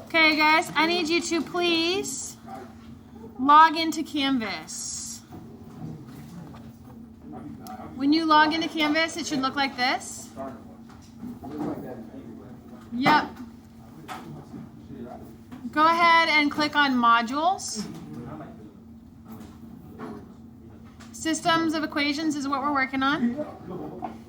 Okay, guys, I need you to please log into Canvas. When you log into Canvas, it should look like this. Yep. Go ahead and click on Modules. Systems of equations is what we're working on.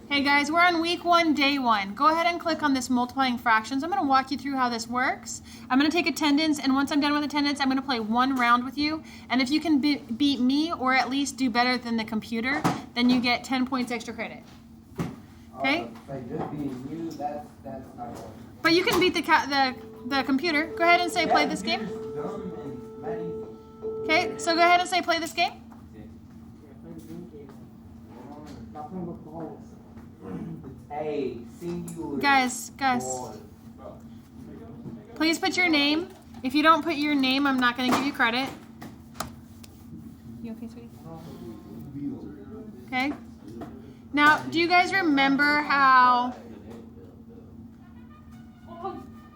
Hey guys, we're on week 1, day 1. Go ahead and click on this multiplying fractions. I'm going to walk you through how this works. I'm going to take attendance, and once I'm done with attendance, I'm going to play 1 round with you. And if you can beat me or at least do better than the computer, then you get 10 points extra credit. Okay? Like just being you, that's not good. But you can beat the computer. Go ahead and say play this game. Okay, so go ahead and say play this game. A singular. Guys, please put your name. If you don't put your name, I'm not going to give you credit. You okay, sweetie? Okay. Now, do you guys remember how...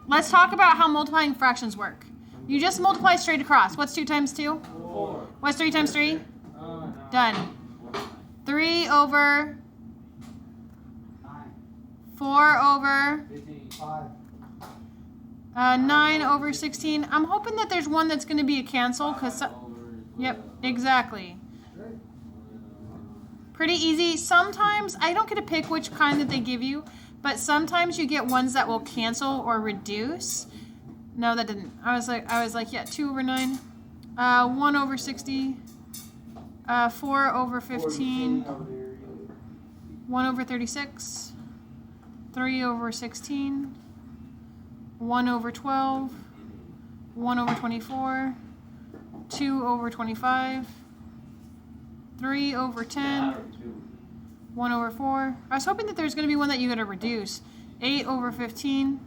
Let's talk about how multiplying fractions work. You just multiply straight across. What's 2 times 2? 4. What's 3 times 3? Done. 3 over 4 over 9 over 16. I'm hoping that there's one that's going to be a cancel because... Yep, exactly. Pretty easy. Sometimes, I don't get to pick which kind that they give you, but sometimes you get ones that will cancel or reduce. No, that didn't. I was like, yeah, 2 over 9. 1 over 60. 4 over 15. 1 over 36. 3 over 16. 1 over 12. 1 over 24. 2 over 25. 3 over 10. 1 over 4. I was hoping that there's going to be one that you got to reduce. 8 over 15.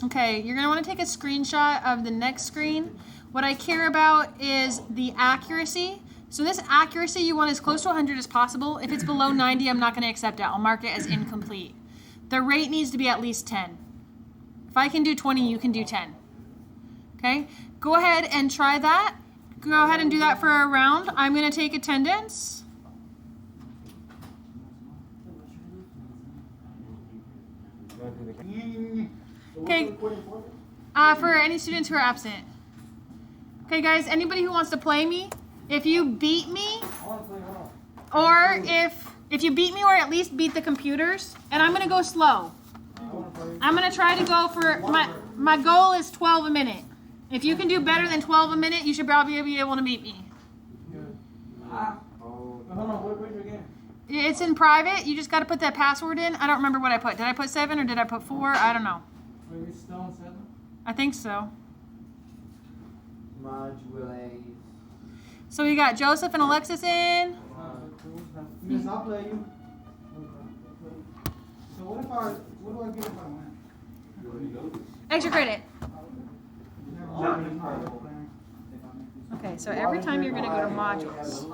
Okay, you're going to want to take a screenshot of the next screen. What I care about is the accuracy. So this accuracy, you want as close to 100 as possible. If it's below 90, I'm not going to accept it. I'll mark it as incomplete. The rate needs to be at least 10. If I can do 20, you can do 10. Okay, go ahead and try that. Go ahead and do that for a round. I'm going to take attendance. Okay, for any students who are absent. Okay, guys, anybody who wants to play me, if you beat me, or if you beat me or at least beat the computers, and I'm going to go slow. I'm going to try to go for, my goal is 12 a minute. If you can do better than 12 a minute, you should probably be able to beat me. It's in private. You just got to put that password in. I don't remember what I put. Did I put 7 or did I put 4? I don't know. I think so. So we got Joseph and Alexis in. Yes, I'll play you. So what do I get if I win? Extra credit. Okay, so every time you're going to go to modules.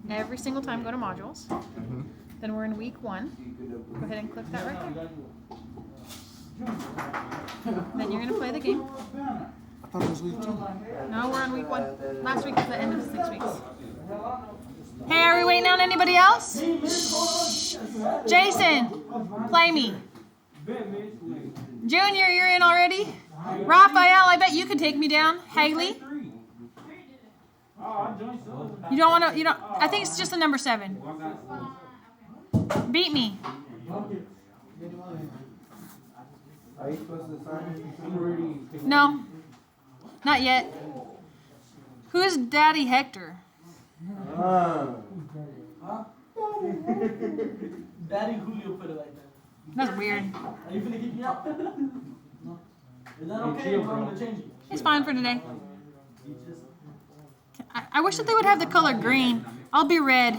Every single time go to modules. Then we're in week 1. Go ahead and click that right there. Then you're going to play the game. I thought it was week 2. No, we're on week 1. Last week was the end of 6 weeks. Hey, are we waiting on anybody else? Shh. Jason, play me. Junior, you're in already? Raphael, I bet you could take me down. Haley? You don't want to, I think it's just the number 7. Beat me. Are you supposed to sign? No, not yet. Who's Daddy Hector? Daddy Julio put it like that. That's weird. Are you gonna kick me out? No. Is that okay? Or I'm gonna change it? It's fine for today. I wish that they would have the color green. I'll be red.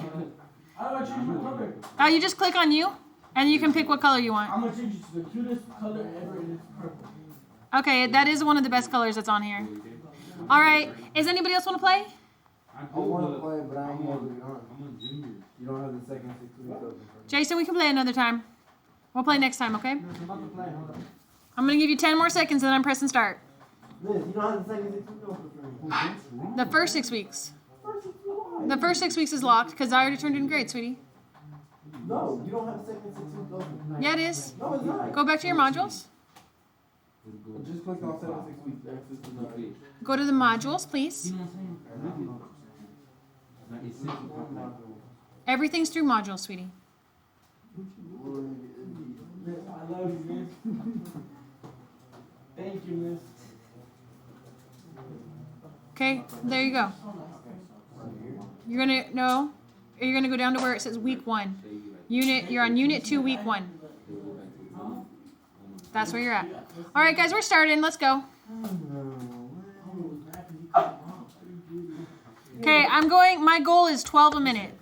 How do I change my color? You just click on you, and you can pick what color you want. I'm gonna change it to the cutest color ever, and it's purple. Okay, that is one of the best colors that's on here. All right, is anybody else want to play? I want to play, but I ain't able to be on. You don't have the second 6 weeks open. Jason, we can play another time. We'll play next time, okay? I'm about to play. Hold up. I'm gonna give you 10 more seconds and then I'm pressing start. Liz, you don't have the second 6 weeks off for free. The first 6 weeks. The first 6 weeks is locked because I already turned in grade, sweetie. No, you don't have the second 6 weeks off for free. Yeah, it is. No, it's not. Go back to your modules. Just click on 7 6 weeks. Access to the Go to the modules, please. Everything's through modules, sweetie. Miss, I love you, miss. Thank you, miss. Okay, there you go. You're gonna go down to where it says week 1. You're on unit 2, week 1. That's where you're at. All right, guys, we're starting. Let's go. Okay, my goal is 12 a minute.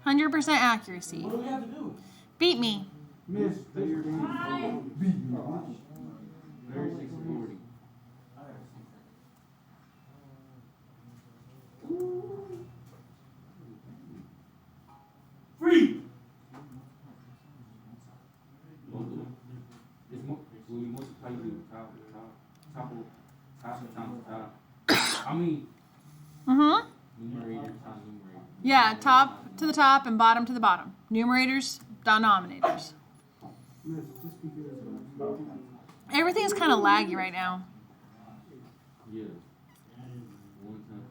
100% accuracy. What do we have to do? Beat me. Miss, that your name. Beat me. 3640. Free! Mm-hmm. Numerator times numerator. Yeah, top to the top and bottom to the bottom. Numerators, denominators. Miss, just keep it. Everything's kind of laggy right now. Yeah. One time.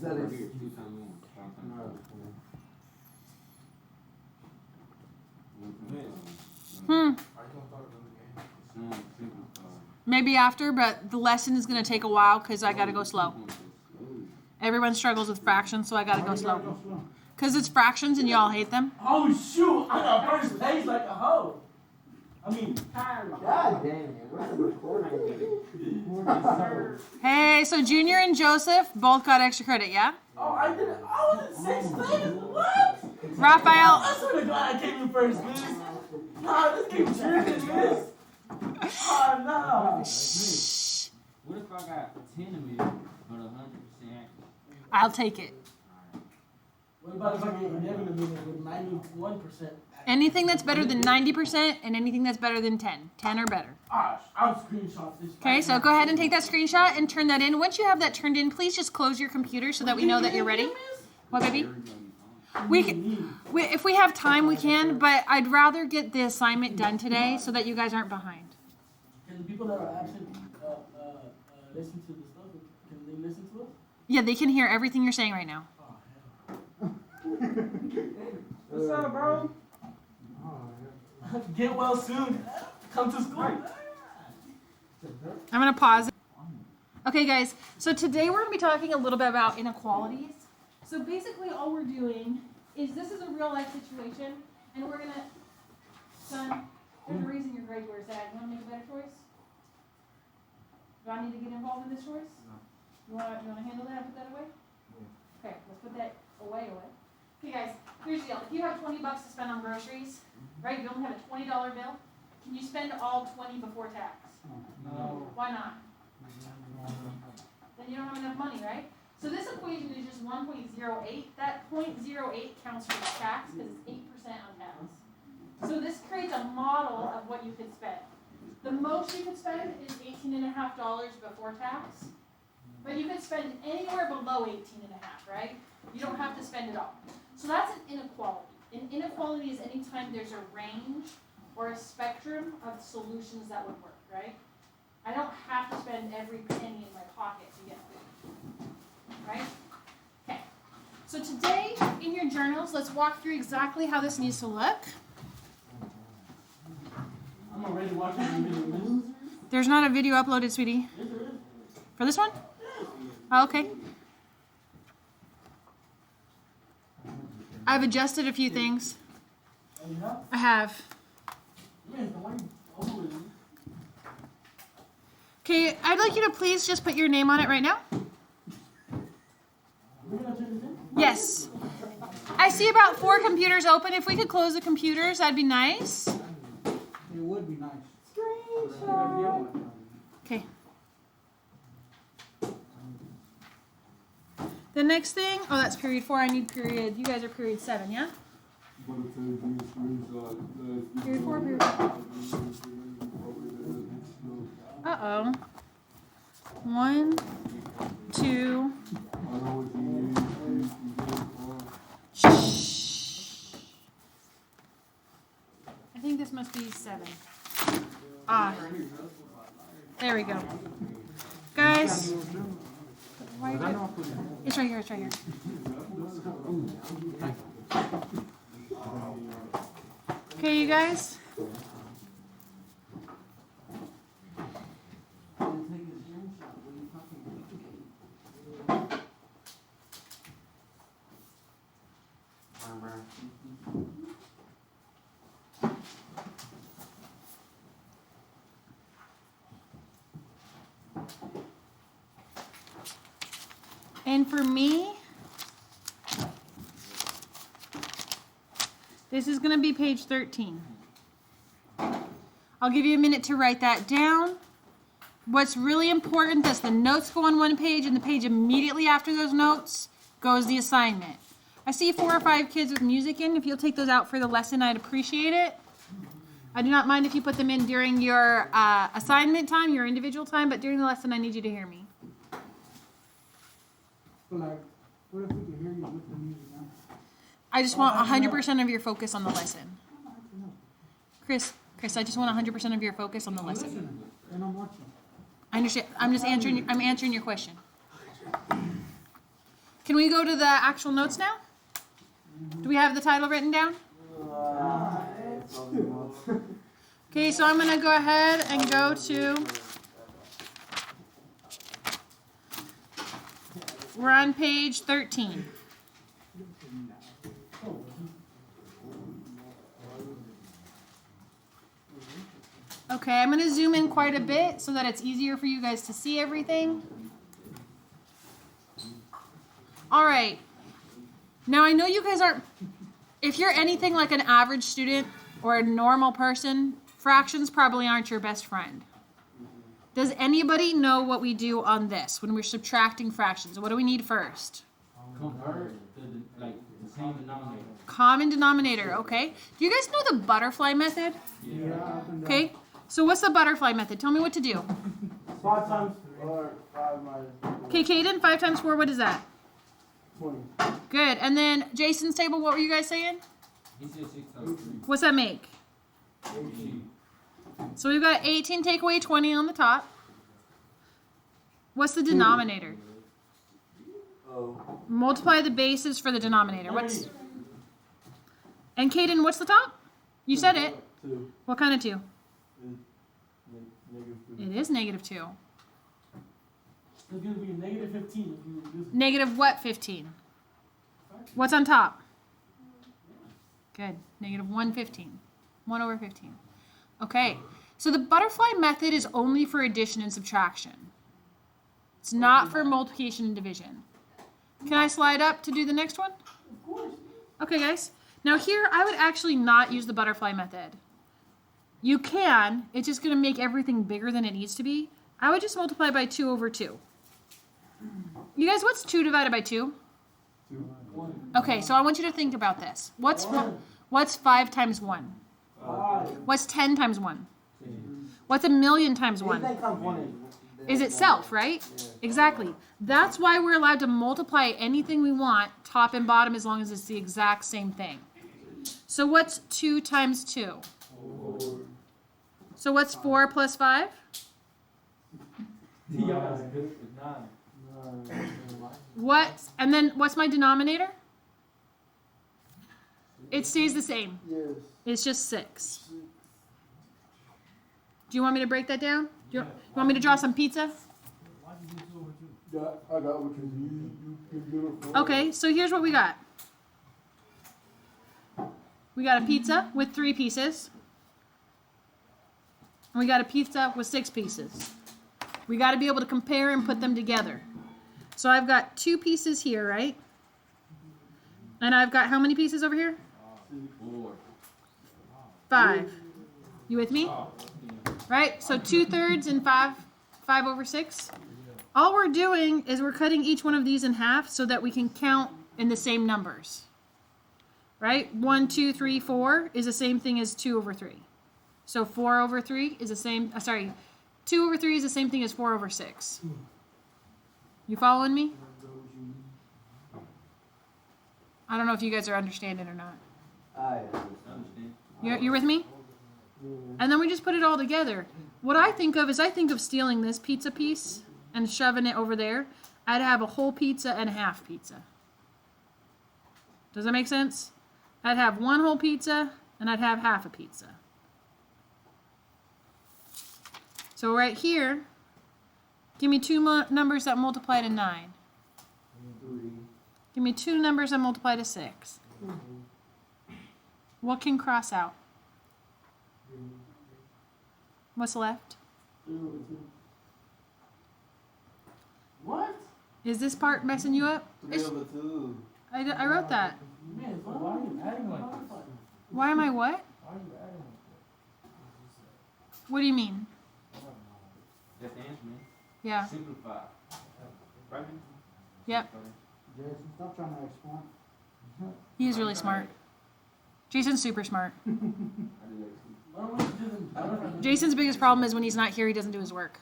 That is- Here, 2 times 1. 5 times 4. 1 times 5. Hmm. Maybe after, but the lesson is going to take a while because I got to go slow. Everyone struggles with fractions, so I got to go slow. Because it's fractions and y'all hate them. Oh, shoot! I got first place like a hoe. I mean, God damn it. Where's the recording? Hey, so Junior and Joseph both got extra credit, yeah? oh, I did it. I was in 6th place. What? Raphael, I swear to God, I came in first, miss. Nah, this game tripping, miss. Oh, no. shh. What if I got 10 a minute, but 100% accurate? I'll take it. What about if I get 11 a minute with 91%? Anything that's better than 90% and anything that's better than 10. 10 or better. Gosh, I'll screenshot this. Okay, so go ahead and take that screenshot and turn that in. Once you have that turned in, please just close your computer so that we know that you're ready. What, baby? If we have time, we can, but I'd rather get the assignment done today so that you guys aren't behind. Can the people that are absent listen to the stuff? Can they listen to us? Yeah, they can hear everything you're saying right now. What's up, bro? Get well soon. Come to school. I'm going to pause it. Okay, guys, so today we're going to be talking a little bit about inequalities. So basically all we're doing is this is a real life situation, and we're going to, son, there's a reason your grades where it's at. You want to make a better choice? Do I need to get involved in this choice? No. You want to handle that and put that away? Yeah. Okay, let's put that away. Okay, guys, here's the deal. If you have $20 to spend on groceries, right, you only have a $20 bill, can you spend all 20 before tax? No. Why not? Then you don't have enough money, right? So this equation is just 1.08. That 0.08 counts for tax because it's 8% on tax. So this creates a model of what you could spend. The most you could spend is $18.50 before tax, but you could spend anywhere below 18.5, right? You don't have to spend it all. So that's an inequality. An inequality is any time there's a range or a spectrum of solutions that would work, right? I don't have to spend every penny in my pocket to get food, right? Okay. So today in your journals, let's walk through exactly how this needs to look. I'm already watching the video. There's not a video uploaded, sweetie. Yes, there is. For this one? Oh, okay. I've adjusted a few things. Oh, you have? I have. Yes, the one over it. Okay, I'd like you to please just put your name on it right now. We're gonna turn this in? Yes. I see about 4 computers open. If we could close the computers, that'd be nice. It would be nice. Okay. The next thing, oh, that's period 4. I need period. You guys are period 7, yeah? Period 4, period 5. Uh-oh. 1, 2. Shh. I think this must be 7. Ah. There we go. Guys. Why are you... It's right here, it's right here. Okay, you guys. And for me, this is going to be page 13. I'll give you a minute to write that down. What's really important is the notes go on one page, and the page immediately after those notes goes the assignment. I see 4 or 5 kids with music in. If you'll take those out for the lesson, I'd appreciate it. I do not mind if you put them in during your assignment time, your individual time, but during the lesson, I need you to hear me. But like, what if we can hear you with the music now? I just want 100% of your focus on the lesson. Chris, I just want 100% of your focus on the lesson. Listening, and I'm watching. I understand. I'm answering your question. Can we go to the actual notes now? Do we have the title written down? Okay, so I'm going to go ahead and go to... We're on page 13. Okay, I'm going to zoom in quite a bit so that it's easier for you guys to see everything. All right. Now, I know you guys aren't, if you're anything like an average student or a normal person, fractions probably aren't your best friend. Does anybody know what we do on this when we're subtracting fractions? What do we need first? Convert to the same denominator. Common denominator, okay. Do you guys know the butterfly method? Yeah. Okay, so what's the butterfly method? Tell me what to do. 5 times or 5 minus. Okay, Caden, 5 times 4, what is that? 20. Good, and then Jason's table, what were you guys saying? He said 6 times 3. What's that make? 18. So we've got 18 take away 20 on the top. What's the denominator? Oh. Multiply the bases for the denominator. What's... And Caden, what's the top? You said it. 2. What kind of 2? Negative 2. It is negative 2. It's going to be negative 15 if you do this. Negative what 15? What's on top? Good. Negative 115. 1 over 15. Okay. So the butterfly method is only for addition and subtraction. It's not for multiplication and division. Can I slide up to do the next one? Of course. Okay, guys. Now here, I would actually not use the butterfly method. You can. It's just going to make everything bigger than it needs to be. I would just multiply by 2 over 2. You guys, what's 2 divided by 2? 1. Okay, so I want you to think about this. What's 5 times 1? 5. What's 10 times 1? What's a million times 1? Anything times 1 Is itself, right? Exactly. That's why we're allowed to multiply anything we want, top and bottom, as long as it's the exact same thing. So what's 2 times 2? 4. So what's 4 plus 5? Yeah, it's 9. And then what's my denominator? It stays the same. Yes. It's just 6. Do you want me to break that down? Do you want me to draw some pizza? Yeah, I got what you can do it for. Okay, so here's what we got. We got a pizza with 3 pieces. And we got a pizza with 6 pieces. We got to be able to compare and put them together. So I've got 2 pieces here, right? And I've got how many pieces over here? 4. 5. You with me? Right? So 2/3 and 5 over 6. All we're doing is we're cutting each one of these in half so that we can count in the same numbers. right? 1, 2, 3, 4 is the same thing as 2 over 3. So 4 over 3 is the same, 2 over 3 is the same thing as 4 over 6. You following me? I don't know if you guys are understanding or not. I Understand? You're with me? And then we just put it all together. What I think of is I think of stealing this pizza piece and shoving it over there. I'd have a whole pizza and a half pizza. Does that make sense? I'd have one whole pizza and I'd have half a pizza. So right here, give me two numbers that multiply to 9. Give me two numbers that multiply to 6. What can cross out? What's left? What? Is this part messing you up? 3 over 2. I wrote that. Man, Why are you adding like this? Why am I what? Why are you adding like What do you mean? That's the answer, man. Yeah. Simplify. Right? Yep. Jason, stop trying to explain. He's really smart. Jason's super smart. I do that too. Jason's biggest problem is when he's not here, he doesn't do his work.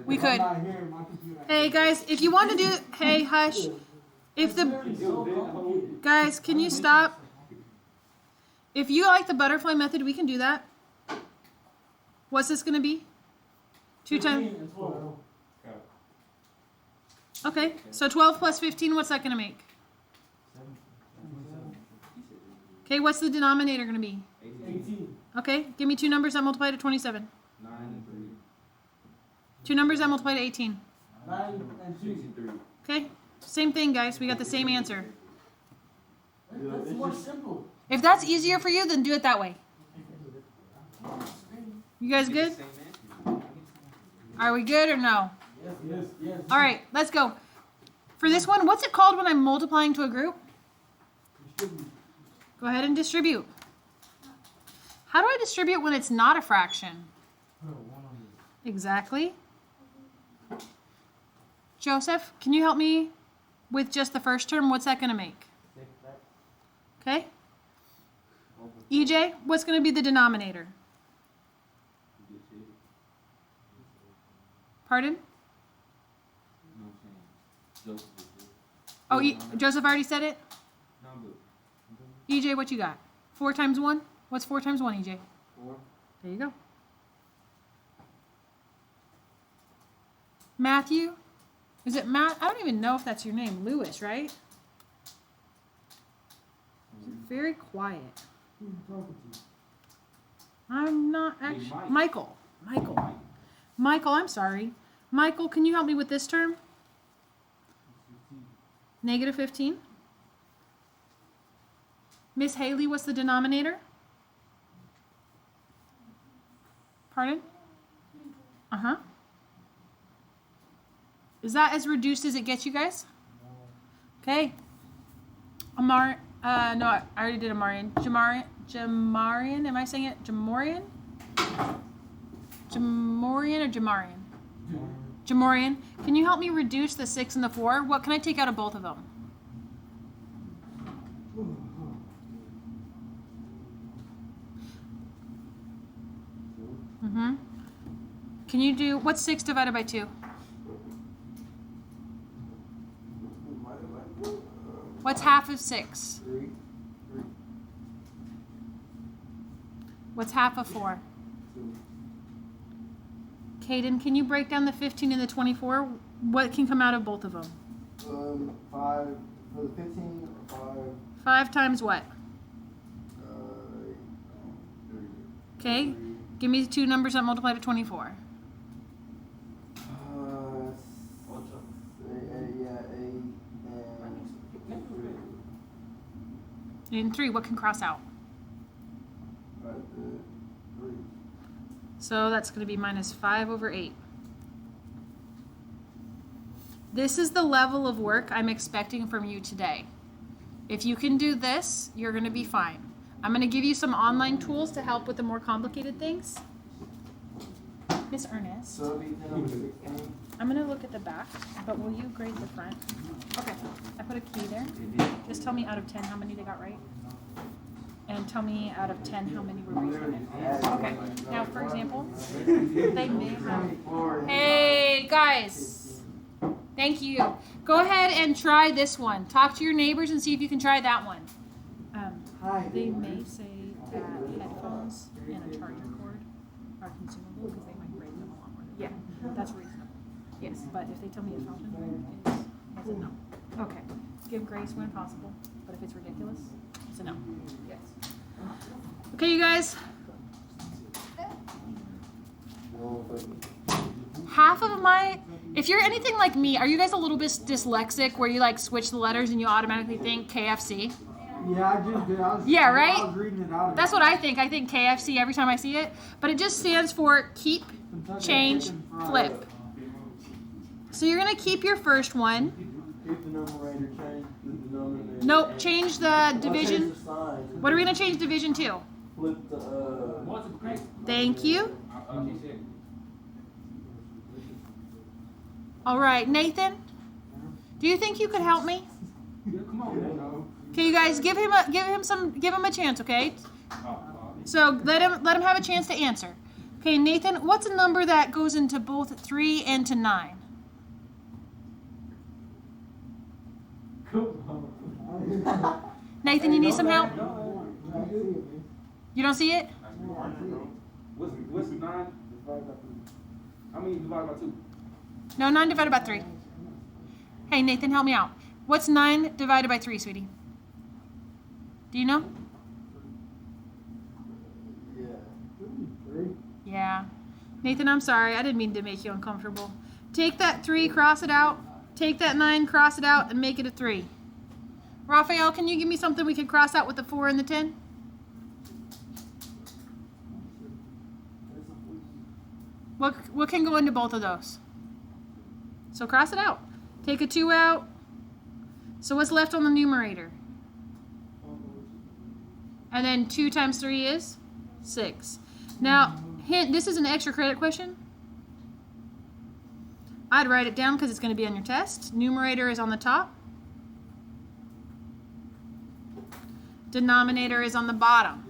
We could. Hey guys, if you want to do, hey hush. If the guys, can you stop? If you like the butterfly method, we can do that. What's this going to be? 2 times. Okay, so 12 plus 15. What's that going to make? Okay, what's the denominator going to be? 18. Okay, give me two numbers that multiply to 27. 9 and 3. Two numbers that multiply to 18. 9 and 2. 63. Okay, same thing, guys. We got the same answer. That's more simple. If that's easier for you, then do it that way. You guys good? Same answer. Are we good or no? Yes. All right, let's go. For this one, what's it called when I'm multiplying to a group? Go ahead and distribute. How do I distribute when it's not a fraction? Exactly. Joseph, can you help me with just the first term? What's that going to make? Okay. EJ, what's going to be the denominator? Pardon? No change. Joseph is good. Oh, Joseph already said it? No, I'm good. EJ, what you got? 4 times 1? What's 4 times 1, EJ? 4. There you go. Matthew? Is it Matt? I don't even know if that's your name. Lewis, right? Very quiet. I'm not actually. Mike. Michael, I'm sorry. Michael, can you help me with this term? Negative 15. Miss Haley, what's the denominator? Pardon? Uh-huh. Is that as reduced as it gets, you guys? Okay. No, I already did Amarian. Jamarian, am I saying it? Jamorian or Jamarian? Jamorian. Can you help me reduce the 6 and the 4? What can I take out of both of them? Mm-hmm. Can you do, what's 6 divided by 2? What's half of 6? 3. What's half of 4? 2. Caden, can you break down the 15 and the 24? What can come out of both of them? 5 for the 15. 5. 5 times what? 3. Okay. Give me two numbers that multiply to 24. 8 and 3. What can cross out? 3. So that's going to be minus 5 over 8. This is the level of work I'm expecting from you today. If you can do this, you're going to be fine. I'm going to give you some online tools to help with the more complicated things. Miss Ernest, So it'll be 10 over 16. I'm gonna look at the back, but will you grade the front? Okay, I put a key there. Just tell me out of 10 how many they got right. And tell me out of 10 how many were reasonable. Okay, now for example, they may have... Hey, guys! Thank you. Go ahead and try this one. Talk to your neighbors and see if you can try that one. They may say that headphones and a charger cord are consumable because they might break them a lot more. Yeah, that's reasonable. Yes, but if they tell me a fountain is, it's a no. Okay, give grace when possible, but if it's ridiculous, it's a no. Yes. Okay, you guys. Half of my, if you're anything like me, are you guys a little bit dyslexic where you like switch the letters and you automatically think KFC? Yeah, I just did. Yeah, right? I was reading it out. That's what I think. I think KFC every time I see it. But it just stands for keep, change, flip. So you're going to keep your first one. Keep the numerator, change the denominator. Nope, change the division. Change the sign. What are we going to change division to? Flip the, Thank you. All right, Nathan, do you think you could help me? Okay, you guys, give him a chance, okay? So let him have a chance to answer. Okay, Nathan, what's a number that goes into both 3 and to 9? Nathan, you need some help? You don't see it? What's 9? I mean, divided by 2. No, 9 divided by 3. Hey, Nathan, help me out. What's 9 divided by 3, sweetie? Do you know? Yeah. Nathan, I'm sorry. I didn't mean to make you uncomfortable. Take that 3, cross it out. Take that 9, cross it out, and make it a 3. Raphael, can you give me something we can cross out with the 4 and the 10? What can go into both of those? So cross it out. Take a 2 out. So what's left on the numerator? And then 2 times 3 is 6. Now, hint, this is an extra credit question. I'd write it down because it's going to be on your test. Numerator is on the top. Denominator is on the bottom.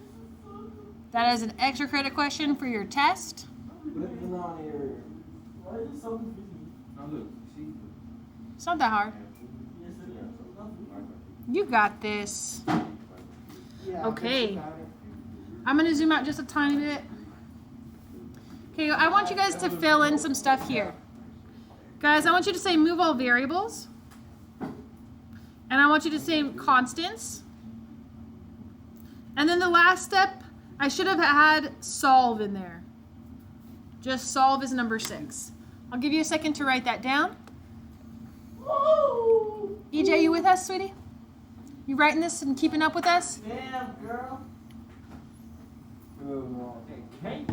That is an extra credit question for your test. Denominator. Why is it so confusing? It's not that hard. You got this. Yeah, Okay. I'm going to zoom out just a tiny bit. Okay, I want you guys to fill in some stuff here. Guys, I want you to say move all variables. And I want you to say constants. And then the last step, I should have had solve in there. Just solve is number 6. I'll give you a second to write that down. Woo! EJ, you with us, sweetie? You writing this and keeping up with us? Damn, girl. Okay.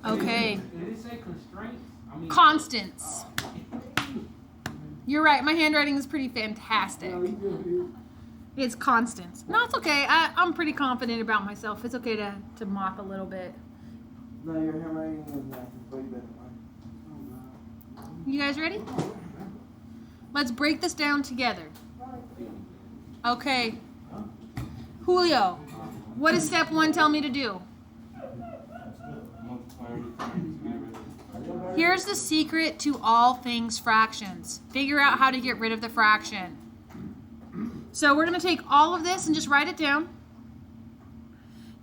Okay. Did it say constraints? I mean, Constants. You're right. My handwriting is pretty fantastic. It's constants. No, it's okay. I'm pretty confident about myself. It's okay to mock a little bit. No, your handwriting is way better than mine. You guys ready? Let's break this down together. Okay. Julio, what does step 1 tell me to do? Here's the secret to all things fractions. Figure out how to get rid of the fraction. So we're going to take all of this and just write it down.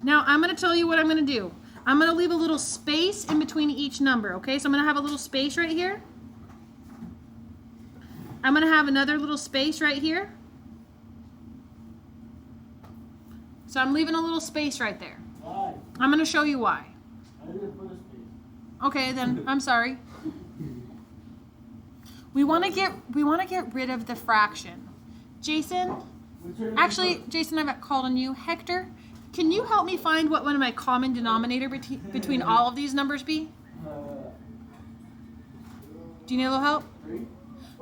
Now I'm going to tell you what I'm going to do. I'm going to leave a little space in between each number, okay? So I'm going to have a little space right here. I'm going to have another little space right here. So I'm leaving a little space right there. Why? I'm going to show you why. I didn't put a space. Okay, then I'm sorry. We want to get rid of the fraction. Jason, actually, Jason, I've called on you. Hector, can you help me find what one of my common denominator between all of these numbers be? Do you need a little help?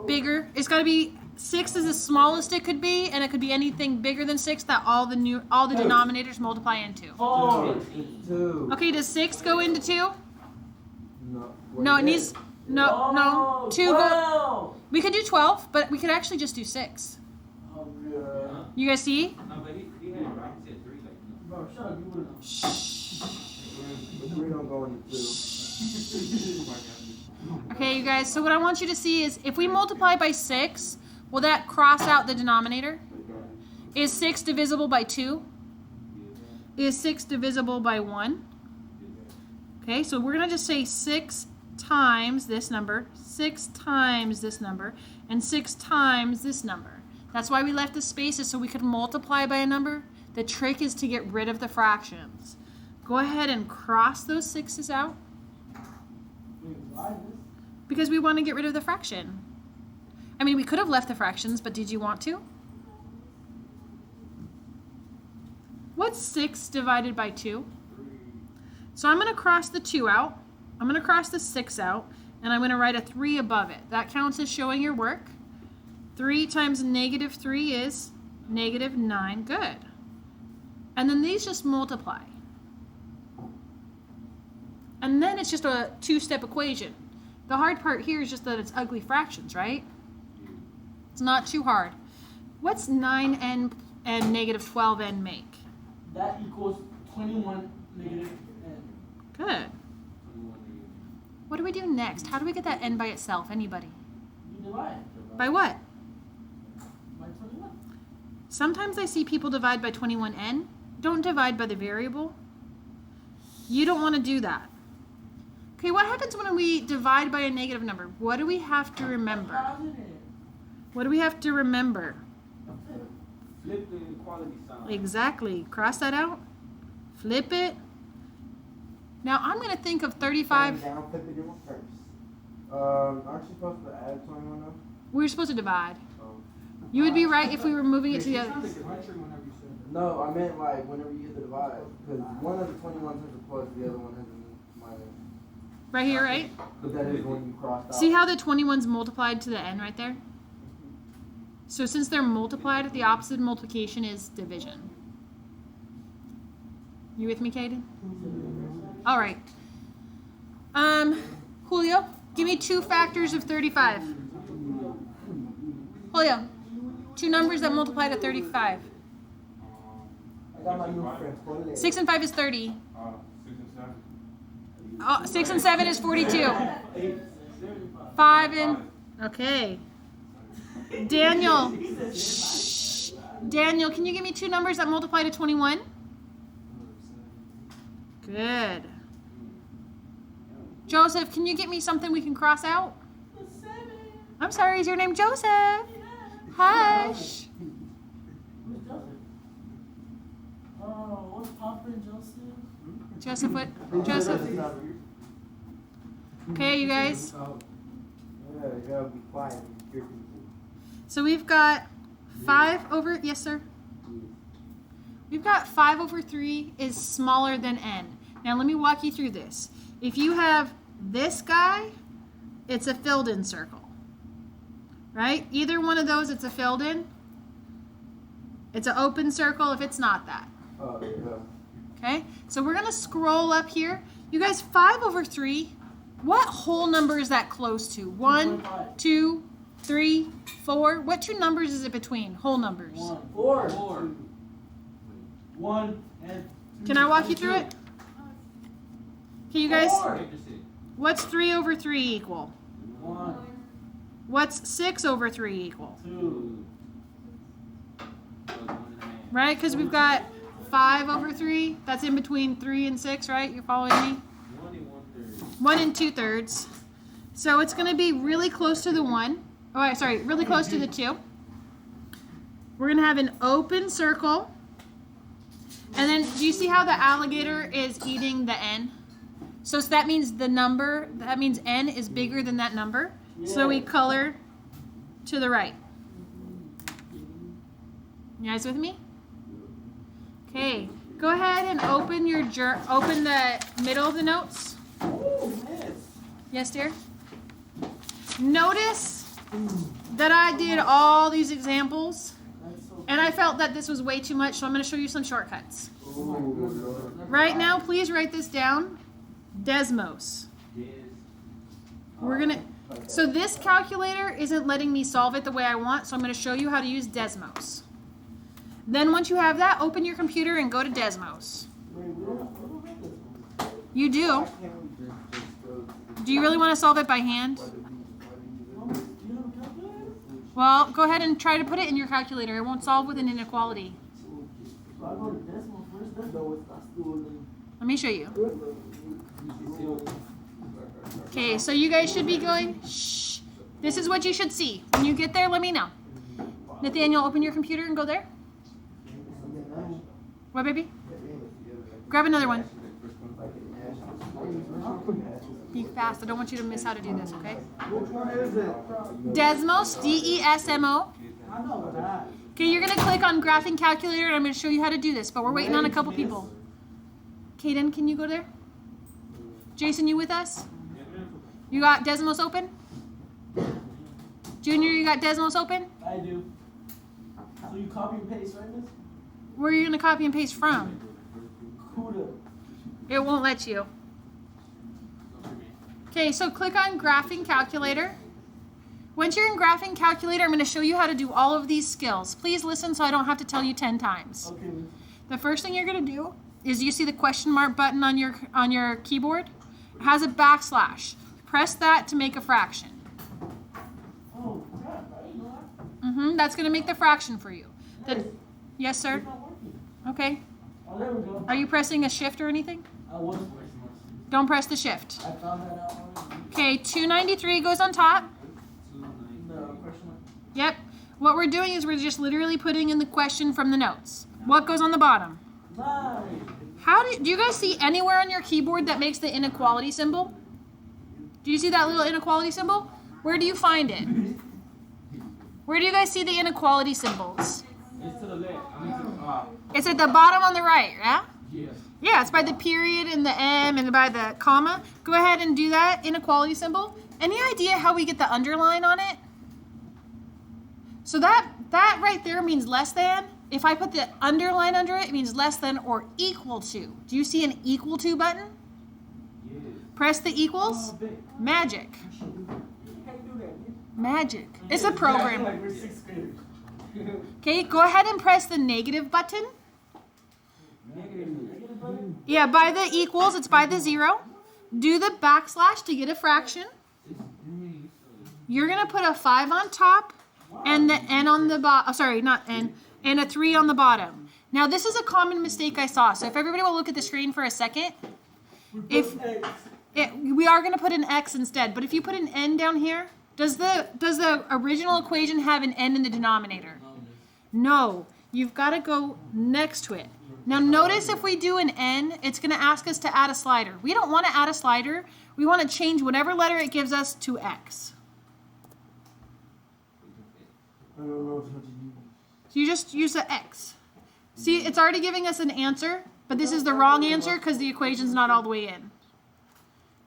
Bigger. It's got to be 6 is the smallest it could be, and it could be anything bigger than 6 that all the denominators multiply into. 4. 2. Okay, does 6 go into 2? No. No, it needs no 2 go. 12. We could do 12, but we could actually just do 6. Oh, Yeah. You guys see? No, but he had it right. He said 3 like no. bro, shut up. You wouldn't know. Shh. The 3 don't go into 2. Okay, you guys. So what I want you to see is if we multiply by 6, will that cross out the denominator? Is 6 divisible by 2? Is 6 divisible by 1? Okay, so we're going to just say 6 times this number, 6 times this number, and 6 times this number. That's why we left the spaces so we could multiply by a number. The trick is to get rid of the fractions. Go ahead and cross those 6's out Wait, why this? because we want to get rid of the fraction. I mean, we could have left the fractions, but did you want to? What's 6 divided by 2? So I'm going to cross the 2 out. I'm going to cross the 6 out, and I'm going to write a 3 above it. That counts as showing your work. 3 times negative 3 is negative 9. Good. And then these just multiply. And then it's just a 2-step equation. The hard part here is just that it's ugly fractions, right? It's not too hard. What's 9n and negative 12n make? That equals 21 negative n. Good. 21 negative. What do we do next? How do we get that n by itself? Anybody? You divide. By what? By 21. Sometimes I see people divide by 21n. Don't divide by the variable. You don't want to do that. Okay, what happens when we divide by a negative number? What do we have to remember? Positive. What do we have to remember? Flip the inequality sign. Exactly. Cross that out. Flip it. Now I'm going to think of 35. Down, flip the given first. Aren't you supposed to add 21 though? We're supposed to divide. Oh. You would be right if we were moving it to the It other. sounded like a country whenever you said that. No, I meant like whenever you hit the divide. Because one of the 21s has a plus, the other one has a minus. Right here, right? But that is when you crossed out. See how the 21's multiplied to the n right there? So since they're multiplied, the opposite of multiplication is division. You with me, Kaden? All right. Julio, give me 2 factors of 35. Julio, 2 numbers that multiply to 35. I got my new friend. Jorge. 6 and 5 is 30. 6 and 7. 6 and 7 is 42. 5 and... Okay. Daniel. Shh. Daniel, can you give me 2 numbers that multiply to 21? Good. Joseph, can you get me something we can cross out? I'm sorry, is your name Joseph? Hush. Who's Joseph? Oh, what's Papa and Joseph? Joseph, what? Joseph. Okay, you guys. Yeah, you gotta be quiet and hear people. So we've got 5 over, yes sir? We've got 5 over 3 is smaller than n. Now let me walk you through this. If you have this guy, it's a filled in circle. Right? Either one of those, it's a filled in. It's an open circle if it's not that. Oh, yeah. Okay? So we're going to scroll up here. You guys, 5 over 3, what whole number is that close to? 1, 2, 3, 4. What 2 numbers is it between? Whole numbers. 4. 4. 1 and 2. Can I walk you through it? Okay, you guys, 4. what's 3 over 3 equal? 1, What's 6 over 3 equal? 2. Right? Because we've got 5 over 3. That's in between 3 and 6, right? You're following me? 1 and 1/3. 1 and 2/3. So it's going to be really close to the 1. Oh, sorry, really close to the 2. We're going to have an open circle. And then, do you see how the alligator is eating the n? So that means the number, that means n is bigger than that number. So we color to the right. You guys with me? Okay, go ahead and open your open the middle of the notes. Oh, miss. Yes, dear? Notice that I did all these examples, and I felt that this was way too much, so I'm going to show you some shortcuts. Right now, please write this down. Desmos. We're going to... So this calculator isn't letting me solve it the way I want, so I'm going to show you how to use Desmos. Then once you have that, open your computer and go to Desmos. You do. Do you really want to solve it by hand? Well, go ahead and try to put it in your calculator. It won't solve with an inequality. Let me show you. Okay, so you guys should be going, shh. This is what you should see. When you get there, let me know. Nathaniel, open your computer and go there. What, baby? Grab another one. Be fast. I don't want you to miss how to do this, okay? Which one is it? Desmos, D-E-S-M-O. I know that. Okay, you're going to click on graphing calculator, and I'm going to show you how to do this, but we're waiting on a couple people. Kaden, can you go there? Jason, you with us? You got Desmos open? Junior, you got Desmos open? I do. So you copy and paste, right, miss? Where are you going to copy and paste from? Kuda. It won't let you. Okay, so click on graphing calculator. Once you're in graphing calculator, I'm going to show you how to do all of these skills. Please listen so I don't have to tell you 10 times. Okay, miss. The first thing you're going to do is you see the question mark button on your keyboard. It has a backslash. Press that to make a fraction. Oh, crap. I didn't know that. That's going to make the fraction for you. Yes, sir? It's not working. Okay. Oh, there we go. Are you pressing a shift or anything? I was. Don't press the shift. I found that out already. Okay, 293 goes on top. The question mark. Yep. What we're doing is we're just literally putting in the question from the notes. What goes on the bottom? Nice. Do you guys see anywhere on your keyboard that makes the inequality symbol? Do you see that little inequality symbol? Where do you find it? Where do you guys see the inequality symbols? It's to the left. I mean to the top. It's at the bottom on the right, yeah? Yeah. Yeah, it's by the period and the M and by the comma. Go ahead and do that inequality symbol. Any idea how we get the underline on it? So that right there means less than. If I put the underline under it, it means less than or equal to. Do you see an equal to button? Yes. Press the equals. Magic. Magic. It's a program. Like we're 6th graders. Okay, go ahead and press the negative button. Negative button? Yeah, by the equals, it's by the 0. Do the backslash to get a fraction. You're going to put a 5 on top and the N on the bottom. Oh, sorry, not N. And a 3 on the bottom. Now, this is a common mistake I saw. So if everybody will look at the screen for a second. We are going to put an X instead. But if you put an N down here, does the original equation have an N in the denominator? No. You've got to go next to it. Now, notice if we do an N, it's going to ask us to add a slider. We don't want to add a slider. We want to change whatever letter it gives us to X. I don't know how to use. So you just use the X. See, it's already giving us an answer, but this is the wrong answer because the equation's not all the way in.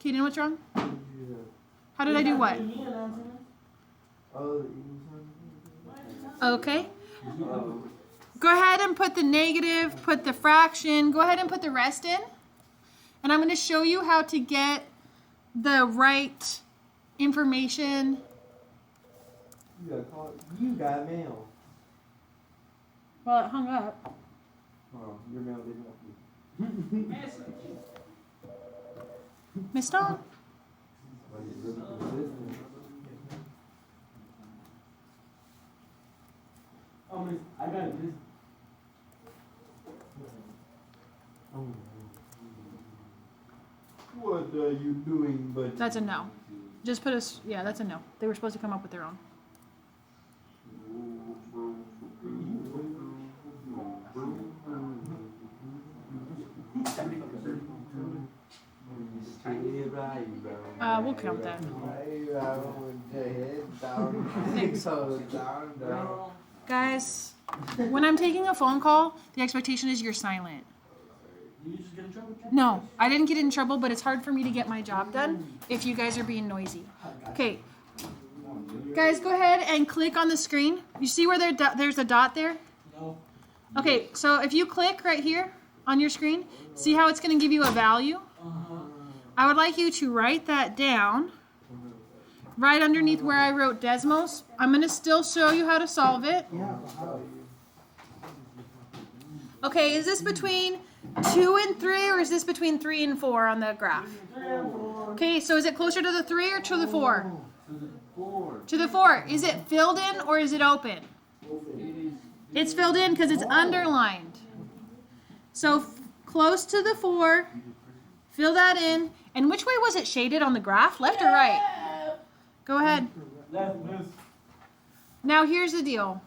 Kaden, what's wrong? Yeah. How did I do what? Oh, Okay. Go ahead and put the negative, put the fraction, go ahead and put the rest in. And I'm going to show you how to get the right information. you got mail. Well, it hung up. Oh, your mail didn't help you. Miss Dawn? Like, it's really persistent. Oh, miss, I got it, miss. What are you doing, but That's a no. Just put us, yeah, that's a no. They were supposed to come up with their own. We'll count that. Thanks. Guys, when I'm taking a phone call, the expectation is you're silent. You just get in trouble? No, I didn't get in trouble, but it's hard for me to get my job done if you guys are being noisy. Okay, Guys, go ahead and click on the screen. You see where there's a dot there? No. Okay, so if you click right here on your screen, see how it's going to give you a value? I would like you to write that down right underneath where I wrote Desmos. I'm going to still show you how to solve it. Okay, is this between 2 and 3 or is this between 3 and 4 on the graph? 3 and 4. Okay, so is it closer to the 3 or to the 4? To the 4. To the 4. Is it filled in or is it open? It's filled in because it's underlined. So close to the 4, fill that in. And which way was it shaded on the graph? Left or right? Go ahead. Left, miss. Now here's the deal.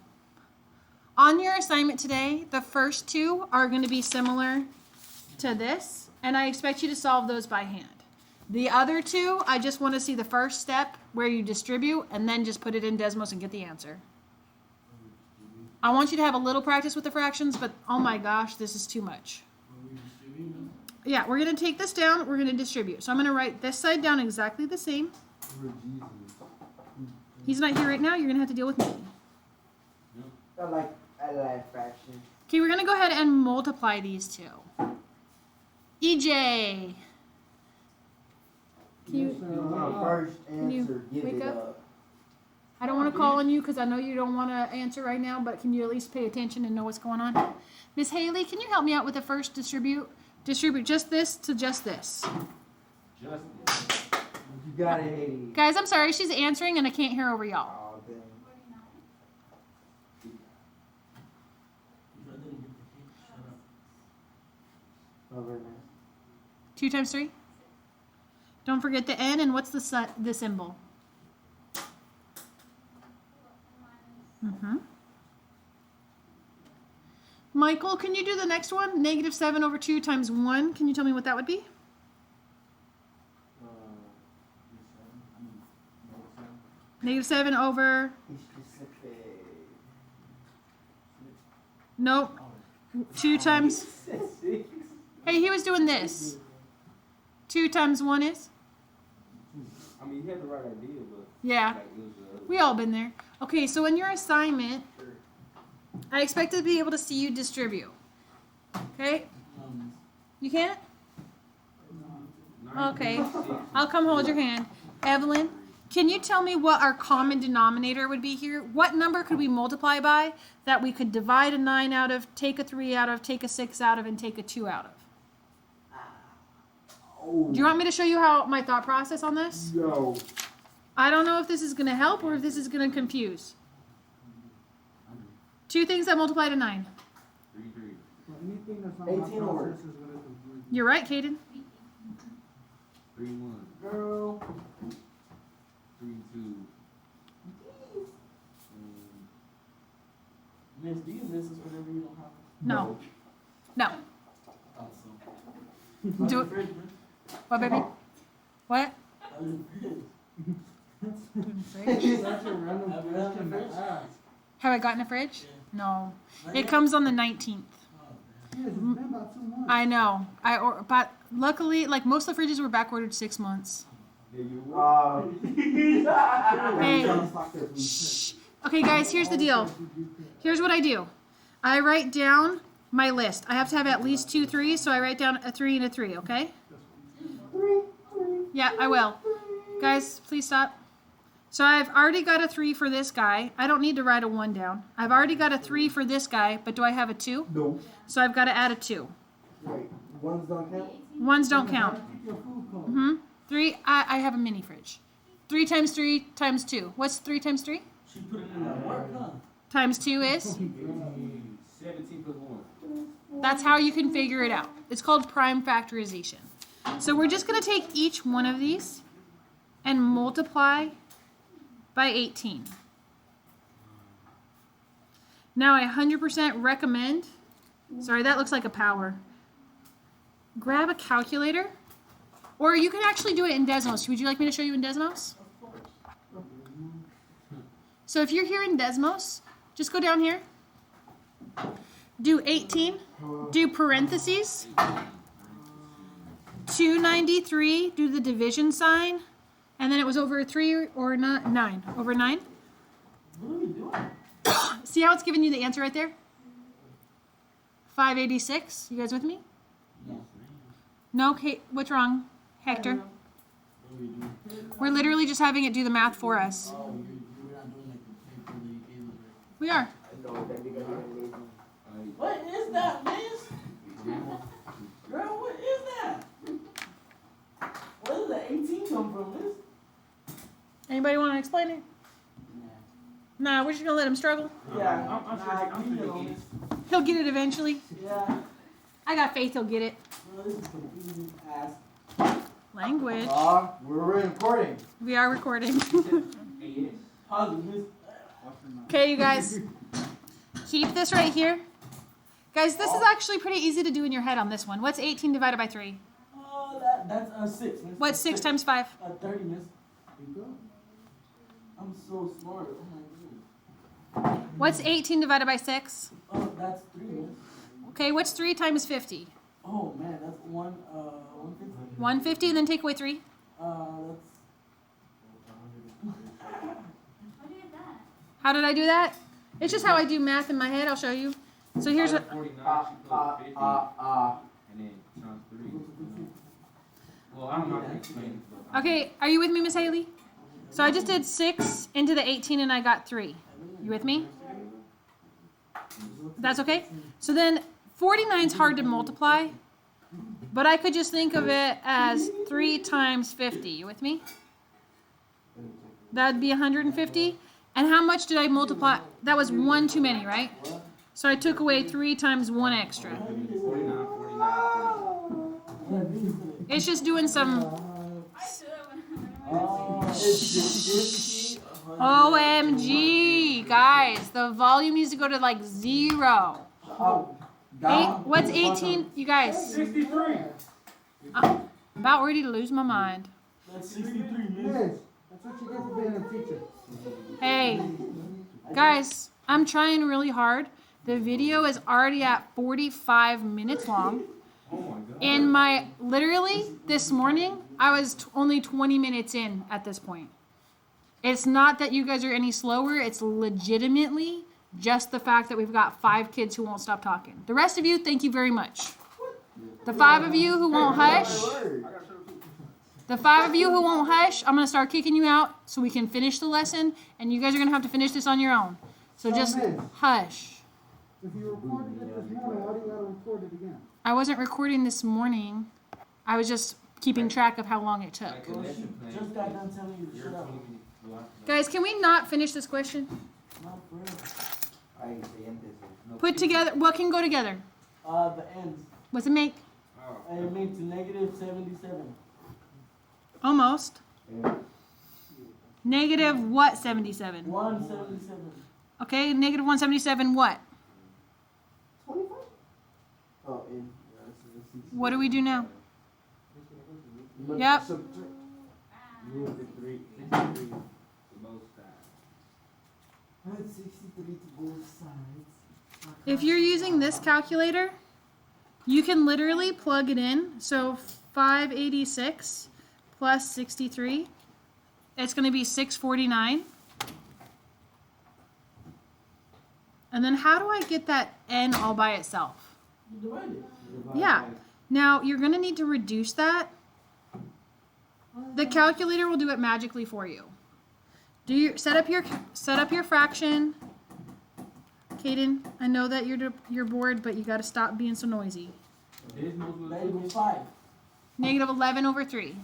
On your assignment today, the first 2 are going to be similar to this, and I expect you to solve those by hand. The other 2, I just want to see the first step where you distribute and then just put it in Desmos and get the answer. I want you to have a little practice with the fractions, but oh my gosh, this is too much. Yeah, we're going to take this down, we're going to distribute. So I'm going to write this side down exactly the same. He's not here right now, you're going to have to deal with me. I like fractions. Okay, we're going to go ahead and multiply these 2. EJ. Can you, First can you answer, give wake it up? up. I don't want to call on you because I know you don't want to answer right now, but can you at least pay attention and know what's going on? Miss Haley, can you help me out with the first distribute? Distribute just this to just this. Just You got it, Haley. Guys, I'm sorry, she's answering and I can't hear over y'all. Oh, dang. Oh, very nice. 2 times 3. Don't forget the N, and what's the symbol? Michael, can you do the next one? Negative 7 over 2 times 1. Can you tell me what that would be? Negative 7 over... Be specific. Nope. 2 times... Hey, he was doing this. 2 times 1 is? I mean, you had the right idea, but Yeah. like, it was We all been there. Okay, so in your assignment, I expect to be able to see you distribute. Okay? You can't? Okay. I'll come hold your hand. Evelyn, can you tell me what our common denominator would be here? What number could we multiply by that we could divide a 9 out of, take a 3 out of, take a 6 out of, and take a 2 out of? Do you want me to show you how my thought process on this? No. I don't know if this is going to help or if this is going to confuse. 2 things that multiply to 9. 3, 3. Anything that's not 18 my or- process is gonna confuse me. You're right, Caden. 3, 1. Girl. 3, 2. Miss, do you miss us whenever you don't have us? No. No. Awesome. Do it. What, baby? What? Such a random Have you had question the to fridge? ask. Have I gotten a fridge? No. It comes on the 19th. Yes, it's been about 2 months. I know. But luckily, like most of the fridges were back ordered 6 months. Yeah, you were. Hey. Shh. Okay, guys, here's the deal. Here's what I do. I write down my list. I have to have at least 2 3s, so I write down a 3 and a 3, okay? Yeah, I will. Guys, please stop. So I've already got a 3 for this guy. I don't need to write a 1 down. I've already got a 3 for this guy, but do I have a 2? No. So I've got to add a 2. Wait, ones don't count? 1s don't count. Keep your food cold. 3, I have a mini fridge. 3 times 3 times 2. What's 3 times 3? She put it in that work, huh? Times 2 is? 17 plus 1. That's how you can figure it out. It's called prime factorization. So we're just going to take each one of these and multiply by 18. Now I 100% recommend, sorry, that looks like a power. Grab a calculator, or you can actually do it in Desmos. Would you like me to show you in Desmos? So if you're here in Desmos, just go down here, do 18, do parentheses, 293, do the division sign, And then it was over 3 or 9. Over 9. What are we doing? See how it's giving you the answer right there? 586. You guys with me? No, Kate. What's wrong, Hector? We're literally just having it do the math for us. Oh, you're not doing like the paper that you gave us, right? We are. What is that, miss? Girl, what is that? Where did the 18 come from, miss? Anybody want to explain it? Nah, we're just gonna let him struggle. Yeah, I'm sure miss. He'll get it eventually. Yeah. I got faith he'll get it. Bro, this is confusing ass. Language. We're recording. We are recording. Pause, miss. Okay, you guys. Keep this right here. Guys, this is actually pretty easy to do in your head on this one. What's 18 divided by 3? Oh, that's 6, miss. What's 6 times 5? 30, miss. I'm so smart. Oh my god. What's 18 divided by 6? Oh, that's 3, miss. Okay, what's 3 times 50? Oh man, that's 150. 150, and then take away 3. That's. How did I do that? It's just how I do math in my head. I'll show you. So here's what. 49, she put 50, and then times 3. Well, I don't know how to explain it, but Okay, are you with me, Miss Haley? So I just did 6 into the 18, and I got 3. You with me? That's okay? So then 49 is hard to multiply, but I could just think of it as 3 times 50. You with me? That would be 150. And how much did I multiply? That was 1 too many, right? So I took away 3 times 1 extra. 49, 49, 49. It's just doing some OMG, guys. The volume needs to go to like 0. What's 18? You guys. 63. I'm about ready to lose my mind. That's 63, miss. Yes, that's what you get for being a teacher. Hey, guys, I'm trying really hard. The video is already at 45 minutes long. Oh my god. And literally, this morning, I was only 20 minutes in at this point. It's not that you guys are any slower. It's legitimately just the fact that we've got 5 kids who won't stop talking. The rest of you, thank you very much. The 5 of you who won't hush, I'm going to start kicking you out so we can finish the lesson, and you guys are going to have to finish this on your own. So just hush. If you recorded it this morning, why do you gotta record it again? I wasn't recording this morning. I was just keeping track of how long it took. Like a lesson plan. Just got done telling you to You're shut up. 20 minutes. Well, Guys, can we not finish this question? Not for real. Put together, what can go together? The ends. What's it make? Oh. It made to negative 77. Almost. Negative what 77? 177. Okay, negative 177 what? 25? Oh, in. What do we do now? Yep. Move the 3. 63 to both sides. Add 63 to both sides. If you're using this calculator, you can literally plug it in. So 586 plus 63, it's going to be 649. And then how do I get that n all by itself? You divide it. Yeah. Now you're going to need to reduce that. The calculator will do it magically for you. Set up your fraction. Kaden, I know that you're bored, but you got to stop being so noisy. Negative 5. Negative 11 over 3.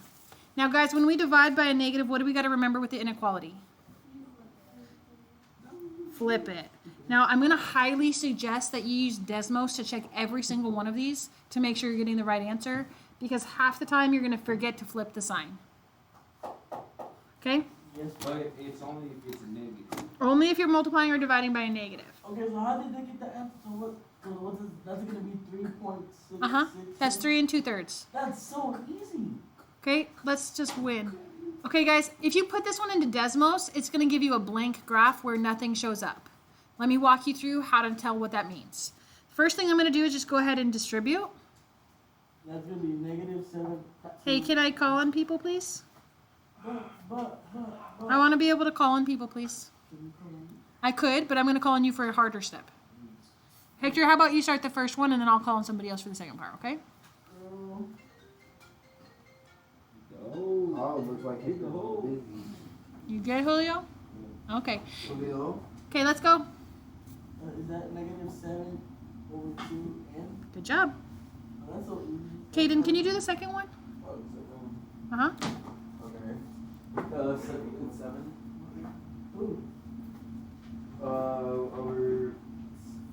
Now, guys, when we divide by a negative, what do we got to remember with the inequality? Flip it. Now, I'm going to highly suggest that you use Desmos to check every single one of these to make sure you're getting the right answer, because half the time you're going to forget to flip the sign. Okay? Yes. But it's only if it's a negative. Only if you're multiplying or dividing by a negative. Okay, so how did they get the answer? So what is, that's going to be 3.66. That's 3 2/3. That's so easy. Okay, let's just win. Okay, guys, if you put this one into Desmos, it's going to give you a blank graph where nothing shows up. Let me walk you through how to tell what that means. First thing I'm going to do is just go ahead and distribute. That's going to be negative 7. Hey, can I call on people, please? I want to be able to call on people, please. I could, but I'm going to call on you for a harder step. Hector, how about you start the first one, and then I'll call on somebody else for the second part, okay? Oh, looks like Hector's busy. You good, Julio? Okay. Julio? Okay, let's go. Is that -7 over 2n? Good job. Oh, that's so easy. Caden, can you do the second one? Oh, Uh-huh. okay. It's 7. Ooh. Over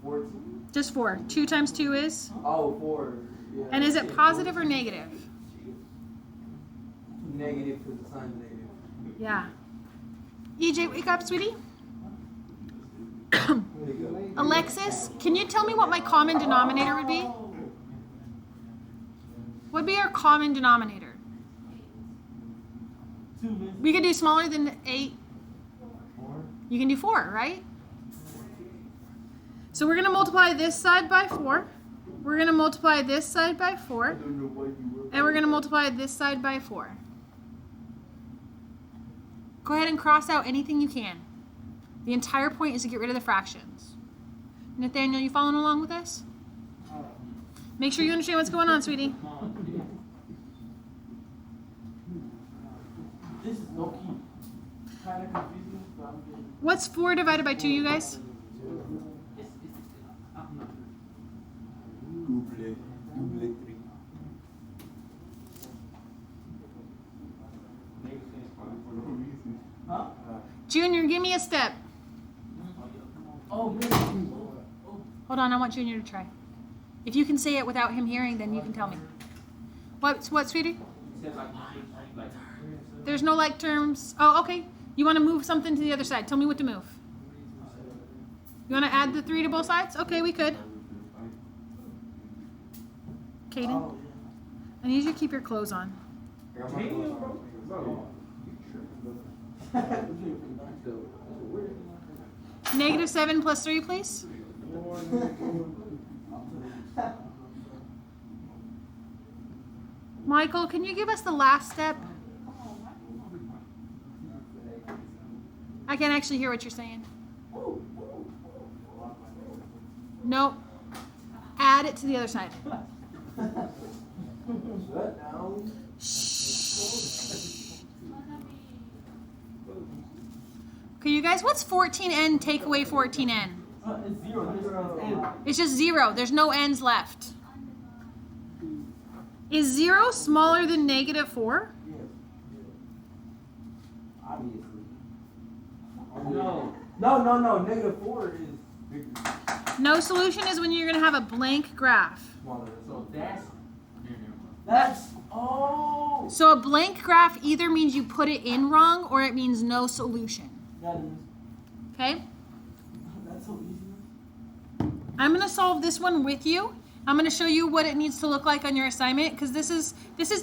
14? Just 4. 2 times 2 is? Oh, 4. Yeah. And is it positive or negative? Negative because the sign's negative. Yeah. EJ, wake up, sweetie. There you go. Alexis, can you tell me what my common denominator would be? What would be our common denominator? 2 miss. We could do smaller than 8. 4. You can do 4, right? So we're going to multiply this side by 4. We're going to multiply this side by 4. And we're going to multiply this side by 4. Go ahead and cross out anything you can. The entire point is to get rid of the fractions. Nathaniel, you following along with us? Make sure you understand what's going on, sweetie. This is low key. Kind of confusing, but I'm getting. What's 4 divided by 2, you guys? Double 3. Huh? Junior, give me a step. Oh, miss. Hold on, I want Junior to try. If you can say it without him hearing, then you can tell me. What, sweetie? There's no like terms. Oh, okay. You want to move something to the other side. Tell me what to move. You want to add the 3 to both sides? Okay, we could. Caden, I need you to keep your clothes on. -7 plus 3, please. Michael, can you give us the last step? I can't actually hear what you're saying. Nope. Add it to the other side. Shut down. Okay, you guys, what's 14n take away 14n? It's 0. It's N. It's just 0. There's no n's left. Is 0 smaller than -4? Yes. Obviously. No. No. -4 is bigger. No solution is when you're going to have a blank graph. Smaller. So that's oh. So a blank graph either means you put it in wrong or it means no solution. That is. Okay? That's so easy. I'm going to solve this one with you. I'm going to show you what it needs to look like on your assignment because this is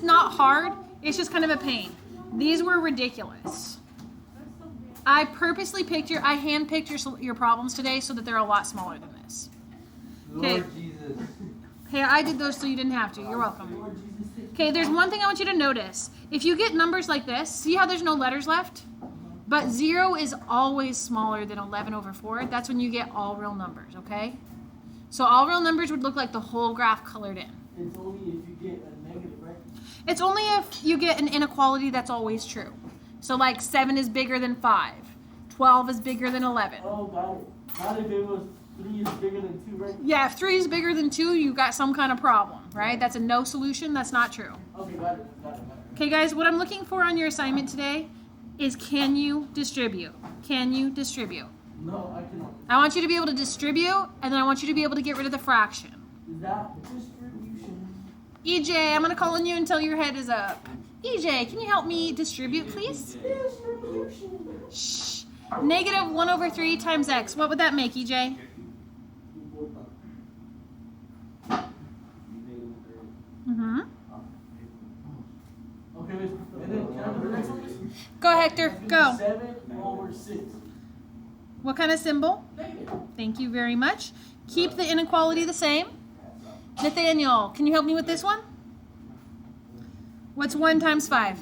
not hard. It's just kind of a pain. These were ridiculous. I purposely handpicked your problems today so that they're a lot smaller than this. Okay. Lord Jesus. Hey, I did those so you didn't have to. You're welcome. Okay, there's one thing I want you to notice. If you get numbers like this, see how there's no letters left? But 0 is always smaller than 11/4. That's when you get all real numbers, okay? So all real numbers would look like the whole graph colored in. It's only if you get a negative, right? It's only if you get an inequality that's always true. So like 7 is bigger than 5. 12 is bigger than 11. Oh, got it. Not if it was 3 is bigger than 2, right? Yeah, if 3 is bigger than 2, you got some kind of problem, right? That's a no solution. That's not true. Okay, got it. Okay, guys, what I'm looking for on your assignment today is can you distribute? Can you distribute? No, I cannot. I want you to be able to distribute, and then I want you to be able to get rid of the fraction. Is that distribution? EJ, I'm going to call on you until your head is up. EJ, can you help me distribute, please? Distribution. Shh. -1/3 times x. What would that make, EJ? Mm-hmm. Okay, and then can I do the next one? Go, Hector. Go. 7/6. What kind of symbol? Negative. Thank you very much. Keep the inequality the same. Nathaniel, can you help me with this one? What's 1 times 5?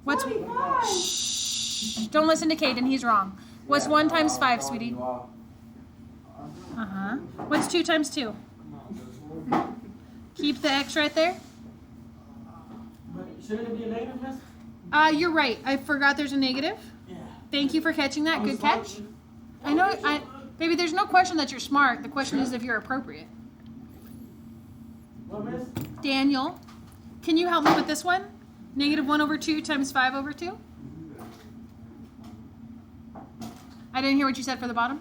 What's... 25. Shh. Don't listen to Caden. He's wrong. What's 1 times 5, sweetie? Uh-huh. What's 2 times 2? Keep the X right there. But shouldn't it be a negative, miss? You're right. I forgot there's a negative. Yeah. Thank you for catching that. I'm Good smart. catch. I know, baby, there's no question that you're smart. The question is if you're appropriate. What, miss? Daniel, can you help me with this one? Negative 1 over 2 times 5 over 2? I didn't hear what you said for the bottom.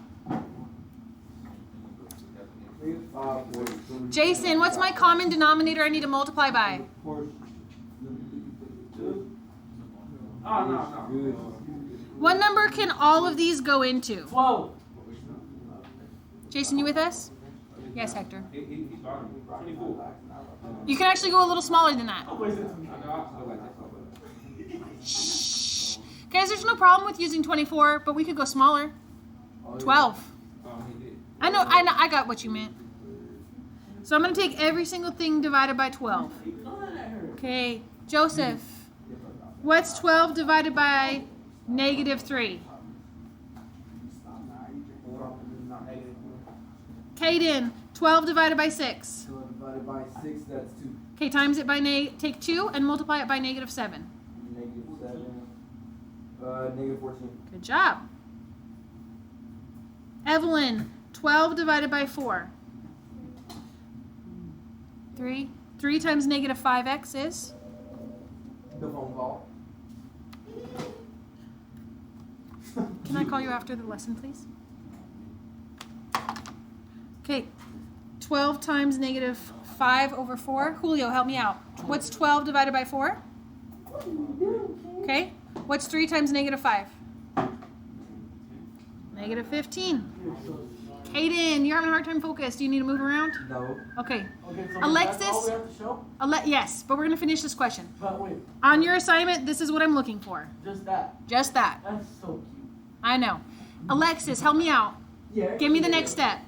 Jason, what's my common denominator I need to multiply by? Portion. Oh, no. What number can all of these go into? 12. Jason, you with us? Yes, Hector. He started 24. You can actually go a little smaller than that. Oh, wait, it's I know, I feel like that's Shh. Guys, there's no problem with using 24, but we could go smaller. 12. he did. I know, I got what you meant. So I'm going to take every single thing divided by 12. Keep going at her. Okay, Joseph, what's 12 divided by negative 3? Caden, 12 divided by 6. So divided by 6, that's 2. Okay, times it by take 2 and multiply it by negative 7. Negative 7. Negative 14. Good job. Evelyn, 12 divided by 4. 3. 3 times negative 5x is? The phone call. Can I call you after the lesson, please? Okay, 12 times negative 5 over 4. Julio, help me out. What's 12 divided by 4? Okay, what's 3 times negative 5? Negative 15. Caden, you're having a hard time focused. Do you need to move around? No. Okay. Okay, so Alexis? that's all we have to show? Yes, but we're going to finish this question. But wait, On your assignment, this is what I'm looking for. just that. Just that. That's so cute. I know. Alexis, help me out. Yeah. Give me the next step.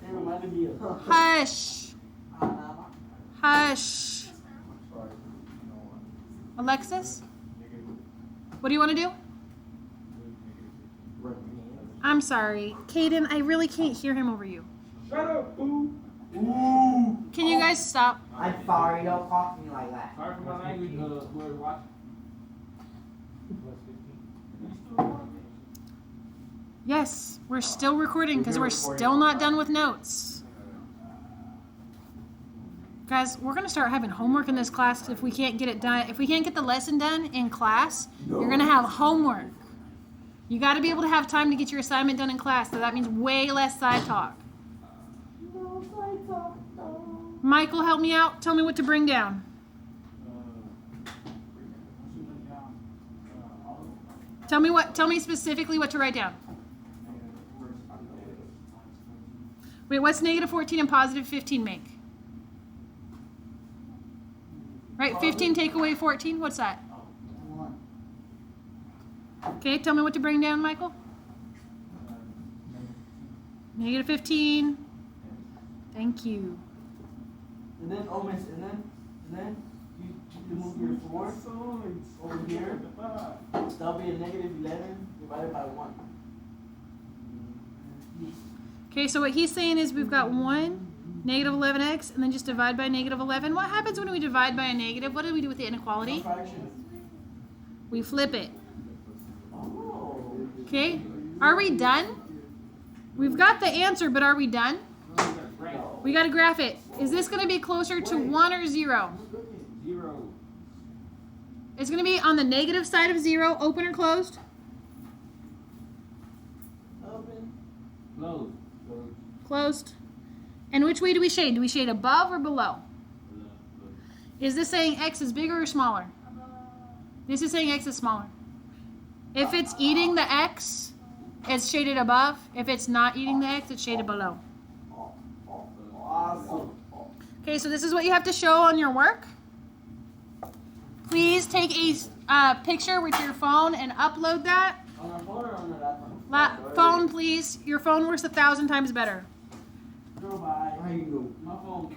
They reminded me of. Hush. Hush. Alexis? What do you want to do? I'm sorry. Caden, I really can't hear him over you. Shut up, boo. Ooh. Can you guys stop? I'm sorry, don't talk to me like that. Sorry for my language, whoever watching. Yes, we're still recording because we're still not done with notes. Guys, we're going to start having homework in this class if we can't get it done. If we can't get the lesson done in class, you're going to have homework. You got to be able to have time to get your assignment done in class, so that means way less side talk. Michael, help me out. Tell me what to bring down. Tell me specifically what to write down. Wait, what's negative 14 and positive 15 make? Right, 15 take away 14, what's that? Okay, tell me what to bring down, Michael. Negative 15. Thank you. And then, oh, miss, and then you move your 4 over here. That'll be a negative 11 divided by 1. Okay, so what he's saying is we've got 1, negative 11x, and then just divide by negative 11. What happens when we divide by a negative? What do we do with the inequality? Fraction. We flip it. Oh. Okay, are we done? We've got the answer, but are we done? We got to graph it. Is this going to be closer to 1 or 0? 0. It's going to be on the negative side of 0, open or closed? Open. Close. Closed. And which way do we shade? Do we shade above or below? Is this saying x is bigger or smaller? This is saying x is smaller. If it's eating the x, it's shaded above. If it's not eating the x, it's shaded below. Awesome. Okay, so this is what you have to show on your work. Please take a picture with your phone and upload that. On our phone or on the Phone, please. Your phone works 1,000 times better. Girl, bye. How you My phone.